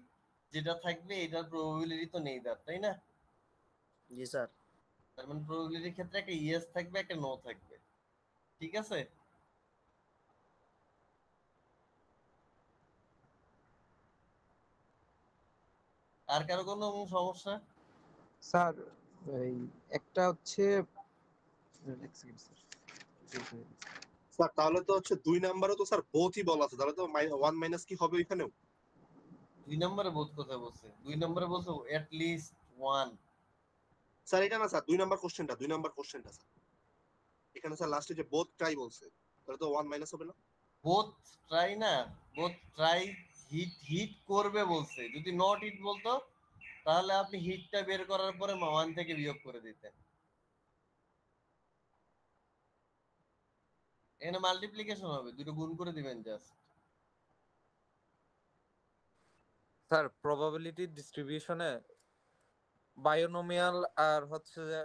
Speaker 2: যেটা থাকবে এটার প্রবাবিলিটি তো নেই তার, তাই না?
Speaker 3: জি স্যার।
Speaker 2: তার মানে প্রবাবিলিটির ক্ষেত্রে একটা ইয়েস থাকবে একটা নো থাকবে, ঠিক আছে? আর কারো কোনো সমস্যা?
Speaker 1: স্যার এই একটা হচ্ছে এক সেকেন্ড স্যার।
Speaker 13: স্যার তাহলে তো হচ্ছে 2 নাম্বারও তো স্যার বোথই বলা আছে, তাহলে তো 1 মাইনাস কি হবে ওইখানেও?
Speaker 2: 2 নম্বরে বোধ কোথায় বলছে? 2 নম্বরে বলছে at least one।
Speaker 13: স্যার এটা না স্যার 2 নাম্বার কোশ্চেনটা স্যার এখানে স্যার লাস্টে যে বোথ ট্রাই বলছে, তাহলে তো 1 মাইনাস হবে না?
Speaker 2: বোথ ট্রাই না, বোথ ট্রাই হিট হিট করবে বলছে। যদি নট হিট বলতো তাহলে আপনি হিটটা বের করার পরে 1 থেকে বিয়োগ করে দিতেন। এখানে মাল্টিপ্লিকেশন হবে, দুটো গুণ করে দিবেন জাস্ট।
Speaker 6: স্যার প্রবাবিলিটি ডিস্ট্রিবিউশনে বায়োনোমিয়াল আর হচ্ছে যে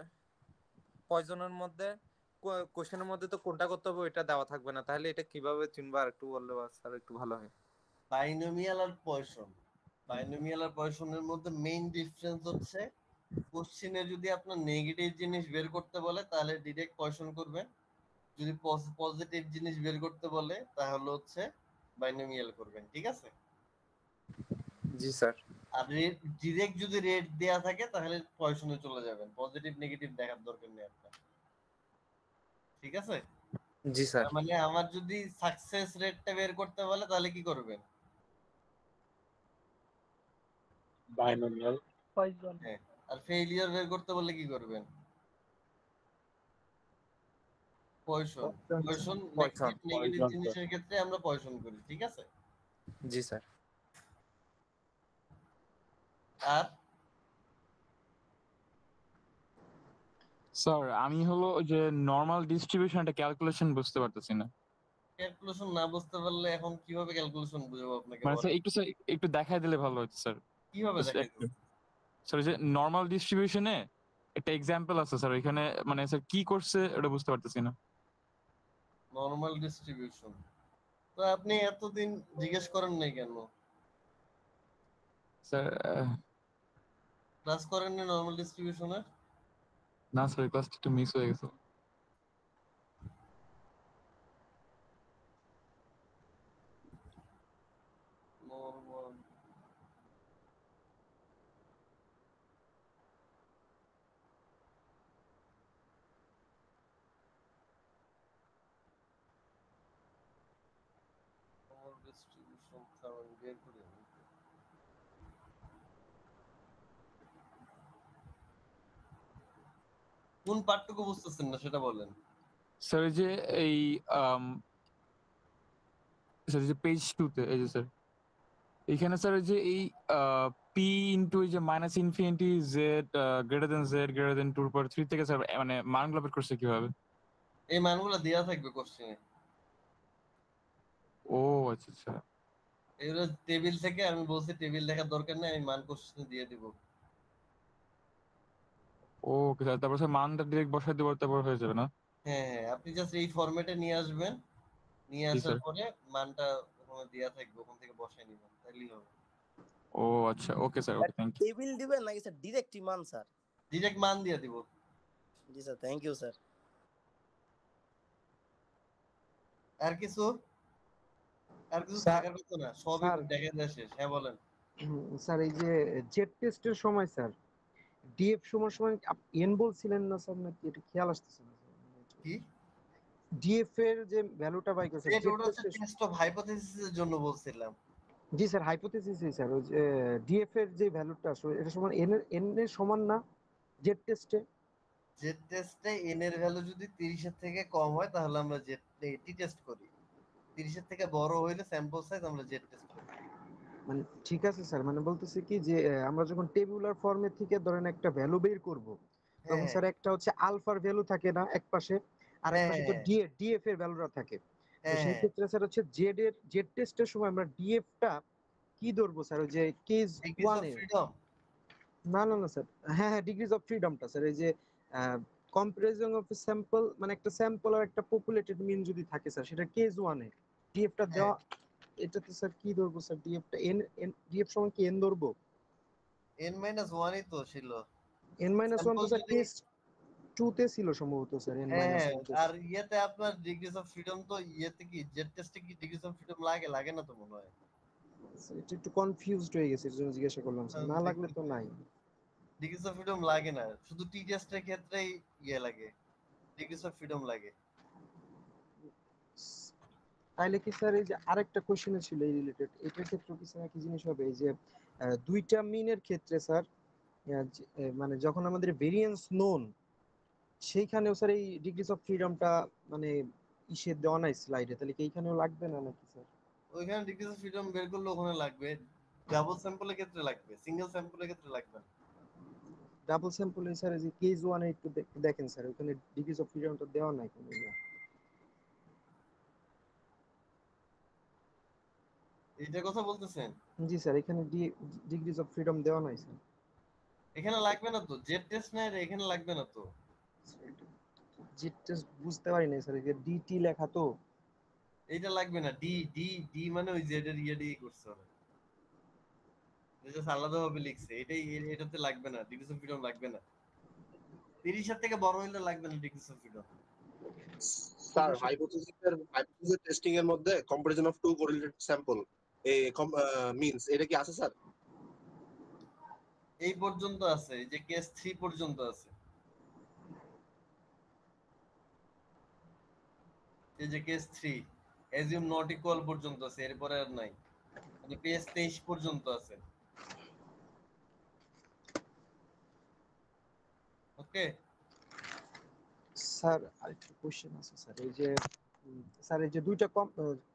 Speaker 6: পয়জনের মধ্যে কোশ্চেনের মধ্যে তো কোনটা করতে হবে এটা দেওয়া থাকবে না, তাহলে এটা কিভাবে চিনবো আর একটু বললে স্যার একটু ভালো হয়।
Speaker 2: বাইনোমিয়াল আর পয়সন, বাইনোমিয়াল আর পয়সনের মধ্যে মেইন ডিফারেন্স হচ্ছে কোশ্চেনে যদি আপনার নেগেটিভ জিনিস বের করতে বলে তাহলে ডিরেক্ট পয়সন করবেন, যদি পজিটিভ জিনিস বের করতে বলে তাহলে হচ্ছে বাইনোমিয়াল করবেন, ঠিক আছে?
Speaker 6: জি স্যার।
Speaker 2: আর ডিরেক্ট যদি রেট দেয়া থাকে তাহলে পয়সনে চলে যাবেন, পজিটিভ নেগেটিভ দেখার দরকার নেই আপনার, ঠিক আছে?
Speaker 6: জি স্যার।
Speaker 2: তার মানে আমার যদি সাকসেস রেটটা বের করতে বলে তাহলে কি করবেন?
Speaker 14: Binomial
Speaker 7: poison.
Speaker 2: হ্যাঁ, আর ফেইলিয়ার বের করতে বললে কি করবেন? পয়সন। পয়সন নেগেটিভ নেগেটিভ জিনিসের ক্ষেত্রে আমরা পয়সন করি, ঠিক আছে?
Speaker 6: জি স্যার।
Speaker 2: আর
Speaker 10: স্যার আমি হলো যে নরমাল ডিস্ট্রিবিউশনটা ক্যালকুলেশন বুঝতে পারতেছি না।
Speaker 2: ক্যালকুলেশন না বুঝতে পারলে এখন কিভাবে ক্যালকুলেশন বুঝাবো আপনাকে?
Speaker 10: মানে স্যার একটু দেখাই দিলে ভালো হতো স্যার।
Speaker 2: কিভাবে দেখাই দেব?
Speaker 10: স্যার যে নরমাল ডিস্ট্রিবিউশনে একটা এক্সাম্পল আছে স্যার, এখানে মানে স্যার কি করছে এটা বুঝতে পারতেছি না।
Speaker 2: নরমাল ডিস্ট্রিবিউশন তো আপনি এতদিন জিজ্ঞেস করেন নাই কেন?
Speaker 10: স্যার
Speaker 2: ক্লাস করেন না নরমাল ডিস্ট্রিবিউশনের?
Speaker 10: না স্যার ক্লাসটা একটু মিস হয়ে গেছে।
Speaker 2: নরমাল ডিস্ট্রিবিউশন থার্মাল বের করে নিই। কোন পার্টটুকু বুঝতেছেন না সেটা বলেন।
Speaker 15: স্যার এই যে এই স্যার যে পেজ 2 তে এই যে স্যার এখানে স্যার এই যে এই পি ইনটু এই যে minus infinity Z greater than Z greater than 2 পর 3 থেকে স্যার মানে মানগুলো বের করছে কিভাবে?
Speaker 2: এই মানগুলো দেয়া থাকবে কোশ্চেনে।
Speaker 15: ও আচ্ছা আচ্ছা।
Speaker 2: এগুলো টেবিল থেকে আমি বলছি টেবিল দেখার দরকার নেই, আমি মান কোশ্চেনে দিয়ে দিব।
Speaker 15: ওকে স্যার, তারপর স্যার মানটা ডাইরেক্ট বসাই দেব তারপর হয়ে যাবে না?
Speaker 2: হ্যাঁ হ্যাঁ, আপনি জাস্ট এই ফরম্যাটে নিয়ে আসবেন, নিয়ে
Speaker 15: জি
Speaker 2: আসার
Speaker 15: স্যার।
Speaker 2: পরে মানটা ওখানে দেয়া থাকবে, ওখান থেকে বসাই নিবেন, তাইলেই হবে।
Speaker 15: ও আচ্ছা, okay sir, okay thank you.
Speaker 3: Table দিবেন নাকি স্যার ডিরেক্ট মান স্যার?
Speaker 2: ডিরেক্ট মান দিয়ে দিব।
Speaker 3: জি স্যার, থ্যাংক ইউ স্যার।
Speaker 2: আর কিছু
Speaker 1: স্যার
Speaker 2: থাকার কথা না, সবই দেখা যায় শেষ। হ্যাঁ বলেন।
Speaker 1: স্যার এই যে জেড টেস্টের সময় স্যার ডিএফ সময় এন বলছিলেন না স্যার, নাকি এটা খেয়াল আসতেছে না
Speaker 2: কি?
Speaker 1: ডিএফ এর যে ভ্যালুটা বাই করছে
Speaker 2: জেড ওটা হচ্ছে টেস্ট অফ হাইপোথিসিসের জন্য বলছিলাম।
Speaker 1: জি স্যার, হাইপোথিসিস স্যার ওই যে ডিএফ এর যে ভ্যালুটা আসলে এটা সমান এন এর সমান না জেড টেস্টে?
Speaker 2: জেড টেস্টে এন এর ভ্যালু যদি 30 এর থেকে কম হয় তাহলে আমরা জেড টি টেস্ট করি, 30 এর থেকে বড় হইলে স্যাম্পল সাইজ আমরা জেড টেস্ট করি।
Speaker 1: মানে ঠিক আছে স্যার, মানে বলতেছি কি যে আমরা যখন টেবুলার ফর্মে থেকে ধরেন একটা ভ্যালু বের করব তখন স্যার একটা হচ্ছে আলফার ভ্যালু থাকে না এক পাশে, আর এক পাশে তো ডিএফ এর ভ্যালুটা থাকে। তো সেই ক্ষেত্রে স্যার হচ্ছে জেড টেস্টের সময় আমরা ডিএফ টা কি ধরবো স্যার? ওই যে কেস 1 এর না না না স্যার, হ্যাঁ ডিগ্রিজ অফ ফ্রিডমটা স্যার, এই যে কম্পারিজন অফ স্যাম্পল, মানে একটা স্যাম্পল আর একটা পপুলেটেড মিন যদি থাকে স্যার সেটা কেস 1 এ ডিএফ টা দেওয়া, এটা তো স্যার কি ধরবো স্যার? ডিএফ টা এন ডিএফ সমান কি এন ধরবো?
Speaker 2: n-1 ই তো ছিল।
Speaker 1: n-1 তো স্যার কেস 2 তে ছিল সম্ভবত স্যার n-1।
Speaker 2: আর ইয়েতে আপনার ডিগ্রিজ অফ ফ্রিডম তো ইয়েতে কি জেড টেস্টে কি ডিগ্রিজ অফ ফ্রিডম লাগে না তো মনে হয়।
Speaker 1: এটা একটু কনফিউজড হয়ে গেছে, এর জন্য জিজ্ঞাসা করলাম স্যার, না লাগলে তো নাই।
Speaker 2: ডিগ্রিজ অফ ফ্রিডম লাগে না, শুধু টি টেস্টের ক্ষেত্রেই ইয়ে লাগে, ডিগ্রিজ অফ ফ্রিডম লাগে।
Speaker 1: তাইলে কি স্যার এই যে আরেকটা কোশ্চেন ছিল এই রিলেটেড, এটার ক্ষেত্রে কি স্যার কি জিনিস হবে এই যে দুইটা মিনের ক্ষেত্রে স্যার মানে যখন আমাদের ভেরিয়েন্স নোন সেইখানেও স্যার এই ডিগ্রিজ অফ ফ্রিডমটা মানে ইসে দেওয়া নাই স্লাইডে, তাহলে কি এইখানেও লাগবে না নাকি স্যার?
Speaker 2: ওইখানে ডিগ্রিজ অফ ফ্রিডম বের করলে ওখানে লাগবে, ডাবল স্যাম্পলের ক্ষেত্রে লাগবে, সিঙ্গেল স্যাম্পলের ক্ষেত্রে লাগবে না।
Speaker 1: ডাবল স্যাম্পলে স্যার এই যে কেস 1 এ একটু দেখেন স্যার, ওখানে ডিগ্রিজ অফ ফ্রিডমটা দেওয়া নাই কোনো।
Speaker 2: এইটার কথা বলতেছেন?
Speaker 1: জি স্যার, এখানে ডিগ্রিজ অফ ফ্রিডম দেওয়া নাই স্যার।
Speaker 2: এখানে লাগবে না তো, জেড টেস্ট নাই, এখানে লাগবে না তো।
Speaker 1: জেড টেস্ট বুঝতে পারি না স্যার, এই যে ডিটি লেখা তো
Speaker 2: এইটা লাগবে না, ডি ডি ডি মানে ওই জেড এর ইয়ে দিয়ে করতে হবে, এটা আলাদাভাবে লিখছে, এটাতে লাগবে না, ডিগ্রিজ অফ ফ্রিডম লাগবে না। 30 এর থেকে বড় হইলে লাগবে না degrees of freedom.
Speaker 13: Sir hypothesis testing এর মধ্যে comparison of two correlated sample means এটা কি আছে স্যার?
Speaker 2: এই পর্যন্ত আছে, এই যে কেস 3 পর্যন্ত আছে, এই যে কেস 3 অ্যাজিউম নট ইকুয়াল পর্যন্ত আছে, এরপরে আর নাই, মানে পেজ 23 পর্যন্ত আছে। ওকে
Speaker 1: স্যার আরেকটা কোশ্চেন আছে স্যার, এই যে স্যার এই যে দুইটা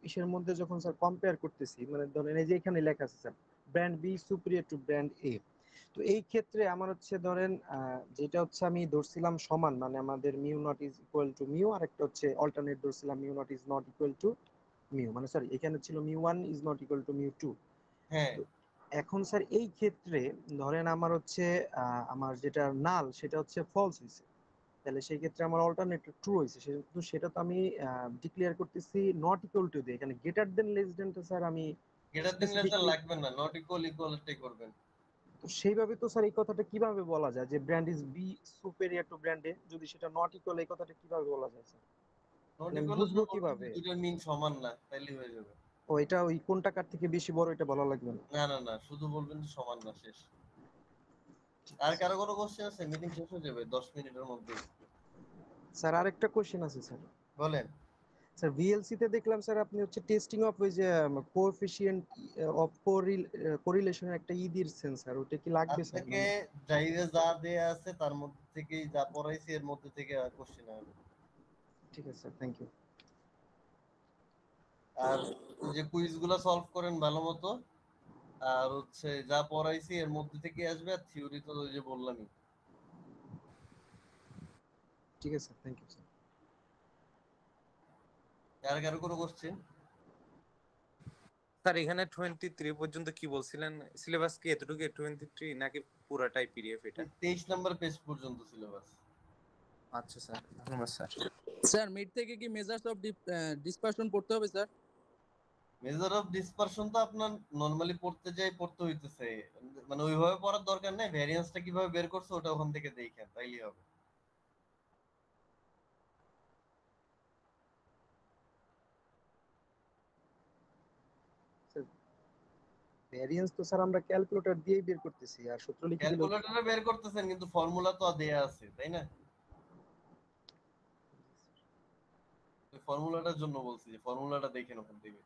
Speaker 1: ইসের মধ্যে যখন স্যার কম্পেয়ার করতেছি, মানে ধরেন এই যে এখানে লেখা আছে sir brand B superior to brand A, তো এই ক্ষেত্রে আমার হচ্ছে ধরেন যেটা হচ্ছে আমি ধরছিলাম সমান, মানে আমাদের mu naught is equal to mu, আর একটা হচ্ছে অল্টারনেট ধরছিলাম mu naught is not equal to mu, মানে সরি এখানে ছিল mu 1 is not equal to mu 2।
Speaker 2: হ্যাঁ,
Speaker 1: এখন স্যার এই ক্ষেত্রে ধরেন আমার হচ্ছে আমার যেটা নাল সেটা হচ্ছে ফলস হইছে, তাহলে সেই ক্ষেত্রে আমার অল্টারনেটিভ ট্রু হইছে, কিন্তু সেটা তো আমি ডিক্লেয়ার করতেছি নট ইকুয়াল টু দিয়ে, এখানে গ্রেটার দেন লেস দেনটা স্যার আমি
Speaker 2: গ্রেটার দেন লেস দেন লাগবে না, নট ইকুয়াল ইকুয়ালটাই করবেন।
Speaker 1: তো সেইভাবে তো স্যার এই কথাটা কিভাবে বলা যায় যে brand is B superior to brand A, যদি সেটা নট ইকুয়াল এই কথাটা কিভাবে বলা যায় স্যার?
Speaker 2: নট
Speaker 1: আমি
Speaker 2: ইকুয়াল
Speaker 1: বুঝবো কিভাবে?
Speaker 2: দুটো মিন সমান না, তাইলে হয়ে যাবে।
Speaker 1: ও এটা ওই কোনটা কার থেকে বেশি বড় এটা বলা লাগবে না?
Speaker 2: না না না, শুধু বলবেন যে সমান না, শেষ। আর কারো কোনো কোশ্চেন আছে? মিটিং শেষ হয়ে যাবে 10 মিনিটের মধ্যে।
Speaker 1: স্যার আরেকটা কোশ্চেন আছে স্যার।
Speaker 2: বলেন।
Speaker 1: স্যার ভিএলসি তে দেখলাম স্যার আপনি হচ্ছে টেস্টিং অফ ওই যে কোএফিশিয়েন্ট অফ কোরিলেশনের একটা দিয়েছেন স্যার, ওটা কি লাগবে স্যার?
Speaker 2: থেকে ড্রাইভে যা দেয়া আছে তার মধ্যে থেকেই যা পড়াইছি এর মধ্যে থেকে কোশ্চেন আসবে।
Speaker 1: ঠিক আছে স্যার, থ্যাংক ইউ।
Speaker 2: আর ওই যে কুইজগুলো সলভ করেন ভালো মতো, আর হচ্ছে যা পড়াইছি এর মধ্যে থেকে আসবে, আর থিওরি তো ওই যে বললামই।
Speaker 1: ঠিক আছে স্যার, থ্যাংক ইউ স্যার।
Speaker 2: আর কারো কোনো কোশ্চেন?
Speaker 6: স্যার এখানে 23 পর্যন্ত কি বলছিলেন? সিলেবাস কি এতটুকু 23 নাকি পুরাটাই পিডিএফ এটা?
Speaker 2: 23 নাম্বার পেজ পর্যন্ত সিলেবাস।
Speaker 6: আচ্ছা স্যার, ধন্যবাদ স্যার।
Speaker 16: স্যার মিড থেকে কি মেজার্স অফ ডিসপারশন পড়তে হবে স্যার?
Speaker 2: মেজার অফ ডিসপারশন তো আপনার নরমালি পড়তে হইতেছে, মানে ওইভাবে পড়ার দরকার নাই, ভ্যারিয়েন্সটা কিভাবে বের করছে ওটা ওখান থেকে দেখেন তাইলেই হবে।
Speaker 1: ভ্যারিয়েন্স তো স্যার আমরা ক্যালকুলেটর দিয়েই বের করতেছি, আর সূত্র লিখে দিলে
Speaker 2: ক্যালকুলেটরে বের করতেছেন কিন্তু ফর্মুলা তো দেয়া আছে তাই না? ফর্মুলাটার জন্য বলছি যে ফর্মুলাটা দেখেন ওখান থেকে।